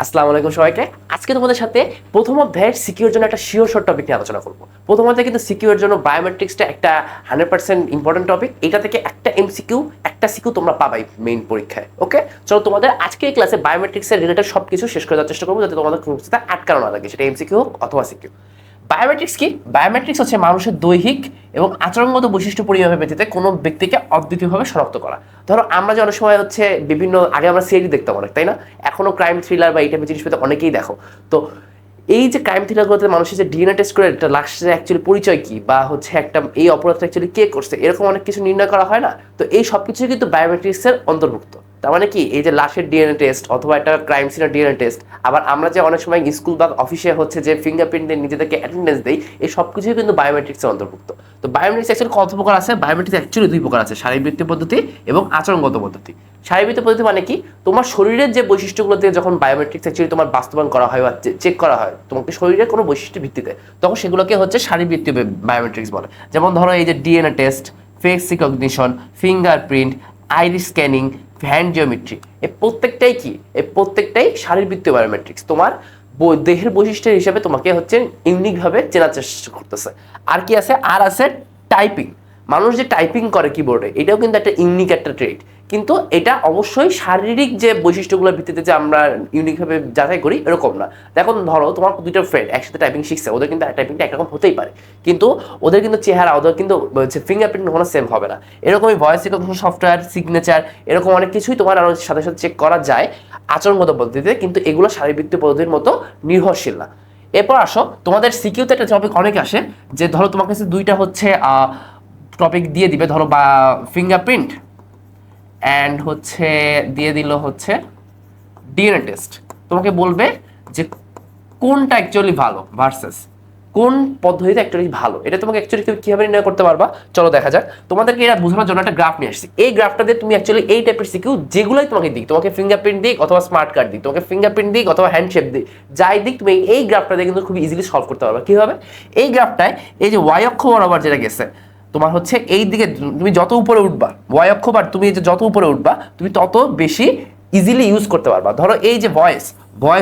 আসসালামু আলাইকুম সবাইকে। আজকে তোমাদের সাথে প্রথম অধ্যায়ের সিকিউর জন্য একটা শিওর শর্ট টপিক নিয়ে আলোচনা করব। প্রথম অধ্যায়ে কিন্তু সিকিউর জন্য বায়োমেট্রিক্সটা একটা 100% ইম্পর্টেন্ট টপিক। এটা থেকে একটা এমসিকিউ একটা সিকিউ তোমরা পাবাই মেইন পরীক্ষায়। ওকে, চলো তোমাদের আজকে এই ক্লাসে বায়োমেট্রিক্সের রিলেটেড সব কিছু শেষ করে দেওয়ার চেষ্টা করবো, যাতে তোমাদের কোনো কিছুতে আটকানো না লাগে, সেটা এমসিকিউ হোক অথবা সিকিউ। বায়োমেট্রিক্স কি? বায়োমেট্রিক্স হচ্ছে মানুষের দৈহিক এবং আচরণগত বৈশিষ্ট্য পরিমাপের ভিত্তিতে কোনো ব্যক্তিকে অদ্বিতীয়ভাবে শনাক্ত করা। ধরো আমরা যে অনেক সময় হচ্ছে বিভিন্ন আগে আমরা সিআইডি দেখতাম অনেক, তাই না? এখনো ক্রাইম থ্রিলার বা এই টাইপের জিনিস পেতে অনেকেই দেখো। তো এই যে ক্রাইম থ্রিলারগুলোতে মানুষের যে ডিএনএ টেস্ট করে একটা লাস্টের অ্যাকচুয়ালি পরিচয় কি, বা হচ্ছে একটা এই অপরাধটা অ্যাকচুয়ালি কে করছে, এরকম অনেক কিছু নির্ণয় করা হয় না? তো এই সব কিছুই কিন্তু বায়োমেট্রিক্সের অন্তর্ভুক্ত। তার মানে কি, এই যে লাশের ডিএনএ টেস্ট অথবা একটা ক্রাইম সিনের ডিএনএ টেস্ট, আবার আমরা যে অনেক সময় স্কুল বা অফিসে হচ্ছে যে ফিঙ্গারপ্রিন্ট দিয়ে নিজেদেরকে অ্যাটেন্ডেন্স দেই, এই সব কিছুই কিন্তু বায়োমেট্রিক্সের অন্তর্ভুক্ত। তো বায়োমেট্রিক্স অ্যাকচুয়ালি কত প্রকার আছে? বায়োমেট্রিক্স অ্যাকচুয়ালি দুই প্রকার আছে, শারীরবৃত্তীয় পদ্ধতি এবং আচরণগত পদ্ধতি। শারীরবৃত্তীয় পদ্ধতি মানে কি? তোমার শরীরের যে বৈশিষ্ট্যগুলোতে যখন বায়োমেট্রিক্স অ্যাকচুয়ালি তোমার বাস্তবায়ন করা হয় বা চেক করা হয় তোমাকে শরীরের কোনো বৈশিষ্ট্যের ভিত্তিতে, তখন সেগুলোকে হচ্ছে শারীরবৃত্তীয় বায়োমেট্রিক্স বলে। যেমন ধরো এই যে DNA test, face recognition, fingerprint, iris scanning, hand geometry, এই প্রত্যেকটাই কি? এই প্রত্যেকটাই শারীরবৃত্তীয় বায়োমেট্রিক্স। তোমার দেহের বৈশিষ্ট্যের হিসাবে তোমাকে হচ্ছে ইউনিকভাবে চেনার চেষ্টা করতেছে। আর কি আছে? আর আছে টাইপিং। মানুষ যে টাইপিং করে কিবোর্ডে, এটাও কিন্তু একটা ইউনিক একটা ট্রেড, কিন্তু এটা অবশ্যই শারীরিক যে বৈশিষ্ট্যগুলোর ভিত্তিতে যে আমরা ইউনিকভাবে যাচাই করি এরকম না। দেখো ধরো তোমার দুইটা ফ্রেন্ড একসাথে টাইপিং শিখছে, ওদের কিন্তু টাইপিংটা একরকম হতেই পারে, কিন্তু ওদের কিন্তু চেহারা, ওদের কিন্তু ফিঙ্গারপ্রিন্ট কখনো সেম হবে না। এরকমই ভয়েস রিকগনিশন সফটওয়্যার, সিগনেচার, এরকম অনেক কিছুই তোমার আরও সাথে সাথে চেক করা যায় আচরণগত পদ্ধতিতে, কিন্তু এগুলো শারীরবৃত্তীয় পদ্ধতির মতো নির্ভরশীল না। এরপর আসো, তোমাদের সিকিউতে একটা টপিক অনেক আসে, যে ধরো তোমার কাছে দুইটা হচ্ছে টপিক দিয়ে দিবে, ধরো বা ফিঙ্গারপ্রিন্ট অ্যান্ড হচ্ছে দিয়ে দিল হচ্ছে ডিএনএ টেস্ট। তোমাকে বলবে যে কোনটা অ্যাকচুয়ালি ভালো ভার্সেস কোন পদ্ধতিতে অ্যাকচুয়ালি ভালো। এটা তোমাকে অ্যাকচুয়ালি কীভাবে নির্ণয় করতে পারবা, চলো দেখা যাক। তোমাদেরকে এটা বোঝানোর জন্য একটা গ্রাফ নিয়ে আসছি। এই গ্রাফটা দিয়ে তুমি অ্যাকচুয়ালি এই টাইপের সিকিউ যেগুলোই তোমাকে দিক, তোমাকে ফিঙ্গারপ্রিন্ট দিক অথবা স্মার্ট কার্ড দিক, তোমাকে ফিঙ্গারপ্রিন্ট দিক অথবা হ্যান্ডশেপ দিক, যাই দিক, তুমি এই গ্রাফটা দিয়ে কিন্তু খুব ইজিলি সলভ করতে পারবা। কীভাবে? এই গ্রাফটায় এই যে ওয়াই অক্ষ বরাবর যেটা গেছে, তোমার হচ্ছে এই দিকে তুমি যত উপরে উঠবা, ওয়াই অক্ষ বার তুমি যে যত উপরে উঠবা, তুমি তত বেশি ইজিলি ইউজ করতে পারবা। ধরো এই যে ভয়েস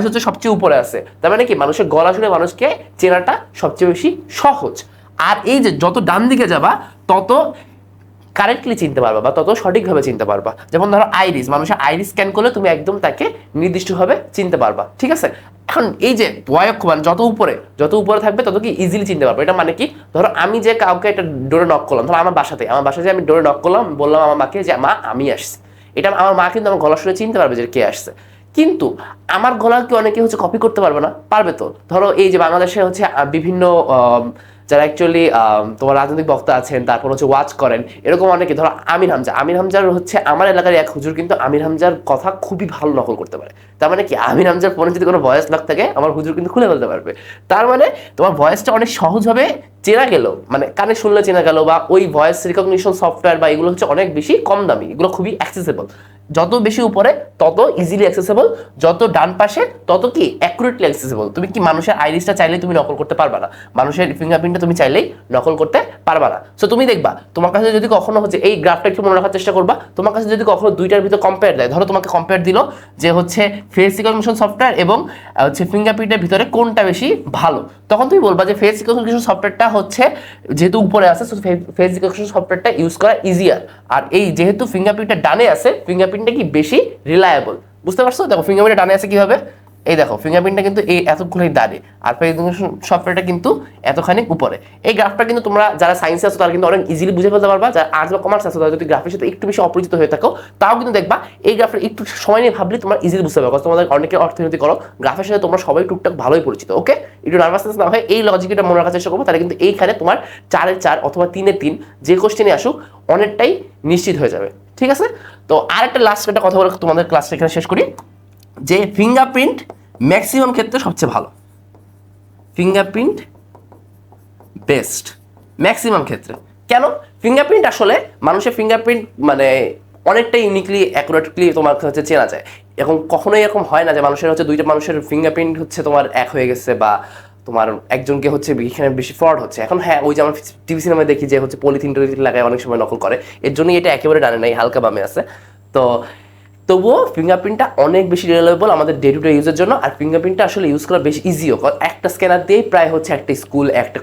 হচ্ছে সবচেয়ে উপরে আছে, তার মানে কি মানুষের গলা শুনে মানুষকে চেনাটা সবচেয়ে বেশি সহজ। আর এই যে যত ডান দিকে যাবা তত কারেক্টলি চিনতে পারবা বা তত সঠিকভাবে চিনতে পারবা। যেমন ধরো আইরিস, মানুষের আইরিস স্ক্যান করলে তুমি একদম তাকে নির্দিষ্টভাবে চিনতে পারবা, ঠিক আছে? এখন এই যে ওয়াই অক্ষ যত উপরে থাকবে তত কি ইজিলি চিনতে পারবো। এটা মানে কি? ধরো আমি যে কাউকে একটা ডোরে নক করলাম, ধরো আমার বাসাতে আমি ডোরে নক করলাম, বললাম আমার মাকে যে মা আমি আসছি, এটা আমার মা কিন্তু আমার গলা শুনে চিনতে পারবে যে কে আসছে। কিন্তু আমার গলা কি অনেকে হচ্ছে কপি করতে পারবে না? পারবে তো। ধরো এই যে বাংলাদেশে হচ্ছে বিভিন্ন যারা অ্যাকচুয়ালি তোমার রাজনৈতিক বক্তা আছেন, তারপর হচ্ছে ওয়াচ করেন, এরকম অনেকে, ধরো আমির হামজার হচ্ছে আমার এলাকার এক হুজুর কিন্তু আমির হামজার কথা খুবই ভালো নকল করতে পারে। তার মানে কি, আমির হামজার ফোনে যদি কোনো ভয়েস লক থাকে আমার হুজুর কিন্তু খুলে ফেলতে পারবে। তার মানে তোমার ভয়েসটা অনেক সহজভাবে চেনা গেল, মানে কানে শুনলে চেনা গেল, বা ওই ভয়েস রিকগনিশন সফটওয়্যার বা এগুলো হচ্ছে অনেক বেশি কম দামি, এগুলো খুবই অ্যাক্সেসেবল। যত বেশি উপরে তত ইজিলি অ্যাক্সেসেবল, যত ডান পাশে তত কি অ্যাকুরেটলি অ্যাক্সেসেবল। তুমি কি মানুষের আইরিসটা চাইলেই তুমি নকল করতে পারবা না, মানুষের ফিঙ্গারপ্রিন্টটা তুমি চাইলেই নকল করতে পারবা না। সো তুমি দেখবা তোমার কাছে যদি কখনো হচ্ছে এই গ্রাফটা একটু মনে রাখার চেষ্টা করবা, তোমার কাছে যদি কখনো দুইটার ভিতর কম্পেয়ার দেয়, ধরো তোমাকে কম্পেয়ার দিল যে হচ্ছে ফেস রিকগনিশন সফটওয়্যার এবং হচ্ছে ফিঙ্গারপ্রিন্টের ভিতরে কোনটা বেশি ভালো, তখন তুমি বলবা যে ফেস রিকগনিশন সফটওয়্যারটা হচ্ছে যেহেতু উপরে আছে, ফেস রিকগনিশন সফটওয়্যারটা ইউজ করা ইজিয়ার। আর এই যেহেতু ফিঙ্গারপ্রিন্টটা ডানে আছে, ফিঙ্গারপ্রিন্টটা কি বেশি রিলায়েবল। বুঝতে পারছো? দেখো ফিঙ্গারপ্রিন্টটা ডানে আছে কিভাবে, এই দেখো ফিঙ্গারপ্রিন্টটা কিন্তু এই এতগুলোই ডানে, আর ফেস রিকগনিশন সফটওয়্যারটা কিন্তু এতখানি উপরে। এই গ্রাফটা কিন্তু তোমরা যারা সায়েন্সে আছো তারা কিন্তু অনেক ইজিলি বুঝে ফেলতে পারবা। যারা আর্টস বা কমার্স আছো তারা যদি গ্রাফের সাথে একটু বেশি অপরিচিত হয়ে থাকো, তাও কিন্তু দেখবা এই গ্রাফটা একটু সময় নিয়ে ভাবলে তোমরা ইজিলি বুঝতে পারবে। তোমাদের অনেকের অর্থনীতি করো, গ্রাফের সাথে তোমরা সবাই টুকটাক ভালোই পরিচিত। ওকে, একটু নার্ভাসনেস না হয় এই লজিকটা মনে রাখার চেষ্টা করবো, তাহলে কিন্তু এইখানে তোমার 4-এর 4 অথবা 3-এর 3 যে কোশ্চেনে আসুক অনেকটাই নিশ্চিত হয়ে যাবে, ঠিক আছে? তো আর একটা লাস্ট একটা কথা বলে তোমাদের ক্লাসটা এখানে শেষ করি, যে ফিঙ্গারপ্রিন্ট ম্যাক্সিমাম ক্ষেত্রে সবচেয়ে ভালো, ফিঙ্গারপ্রিন্ট বেস্ট ম্যাক্সিমাম ক্ষেত্রে। কেন? ফিঙ্গারপ্রিন্ট আসলে মানুষের ফিঙ্গারপ্রিন্ট মানে অনেকটা ইউনিকলি অ্যাকুরেটলি তোমার হচ্ছে চেনা যায়। এখন কখনোই এরকম হয় না যে মানুষের হচ্ছে দুইটা মানুষের ফিঙ্গারপ্রিন্ট হচ্ছে তোমার এক হয়ে গেছে, বা তোমার একজনকে হচ্ছে এখানে বেশি ফ্রড হচ্ছে। এখন হ্যাঁ, ওই যে আমরা টিভি সিনেমায় দেখি যে হচ্ছে পলিথিন টলিথিন লাগায় অনেক সময় নকল করে, এর জন্যই এটা একেবারে ডানে নাই, হালকা বামে আছে। তো তবুও ফিঙ্গারপ্রিন্টটা অনেক বেশি রিলায়েবল আমাদের ডে টু ডে ইউজের জন্য। আর ফিঙ্গারপ্রিন্টটা আসলে ইউজ করা বেশ ইজিও, কারণ একটা স্ক্যানার দিয়েই প্রায় হচ্ছে একটা স্কুল, একটা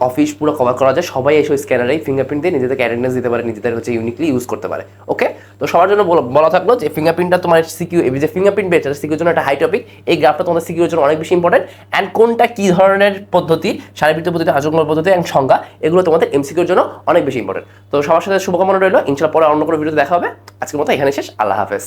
অফিস পুরো কভার করা যায়। সবাই এসে স্ক্যানারেই ফিঙ্গারপ্রিন্ট দিয়ে নিজেদেরকে অ্যাটেন্ডেন্স দিতে পারে, নিজেদের হচ্ছে ইউনিকলি ইউজ করতে পারে। ওকে, তো সবার জন্য বলা থাকলো যে ফিঙ্গারপ্রিন্টটা তোমার সিকিউ, যে ফিঙ্গারপ্রিন্ট বেচ সিকিউর জন্য একটা হাই টপিক। এই গ্রাফটা তোমাদের সিকিউর জন্য অনেক বেশি ইম্পর্টেন্ট। অ্যান্ড কোনটা কী ধরনের পদ্ধতি, শারীরবৃত্তীয় পদ্ধতি, আচরণগত পদ্ধতি এবং সংজ্ঞা, এগুলো তোমাদের এমসিকিউর জন্য অনেক বেশি ইম্পর্টেন্ট। তো সবার সাথে শুভকামনা রইলো, ইনশাআল্লাহ পরে অন্য কোনো ভিডিওতে দেখা হবে। আজকের মতো এখানে শেষ, আল্লাহ হাফেজ।